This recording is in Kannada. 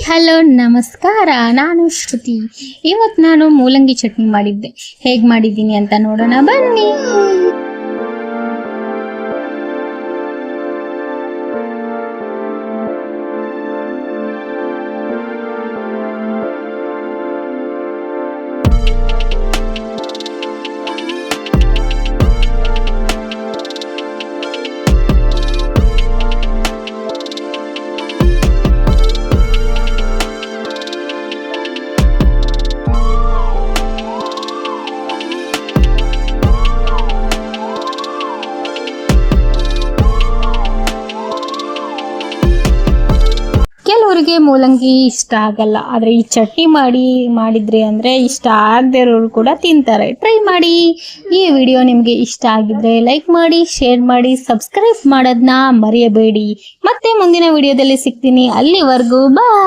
ಹಲೋ ನಮಸ್ಕಾರ. ನಾನು ಶ್ರುತಿ. ಇವತ್ತು ನಾನು ಮೂಲಂಗಿ ಚಟ್ನಿ ಮಾಡಿದ್ದೆ. ಹೇಗೆ ಮಾಡಿದ್ದೀನಿ ಅಂತ ನೋಡೋಣ ಬನ್ನಿ. ಕೆಲವರಿಗೆ ಮೂಲಂಗಿ ಇಷ್ಟ ಆಗಲ್ಲ, ಆದರೆ ಈ ಚಟ್ನಿ ಮಾಡಿದ್ರಿ ಅಂದರೆ ಇಷ್ಟ ಆಗದೇ ಇರೋರು ಕೂಡ ತಿಂತಾರೆ. ಟ್ರೈ ಮಾಡಿ. ಈ ವಿಡಿಯೋ ನಿಮಗೆ ಇಷ್ಟ ಆಗಿದ್ರೆ ಲೈಕ್ ಮಾಡಿ, ಶೇರ್ ಮಾಡಿ, ಸಬ್ಸ್ಕ್ರೈಬ್ ಮಾಡೋದನ್ನ ಮರೆಯಬೇಡಿ. ಮತ್ತೆ ಮುಂದಿನ ವಿಡಿಯೋದಲ್ಲಿ ಸಿಗ್ತೀನಿ. ಅಲ್ಲಿವರೆಗೂ ಬಾಯ್.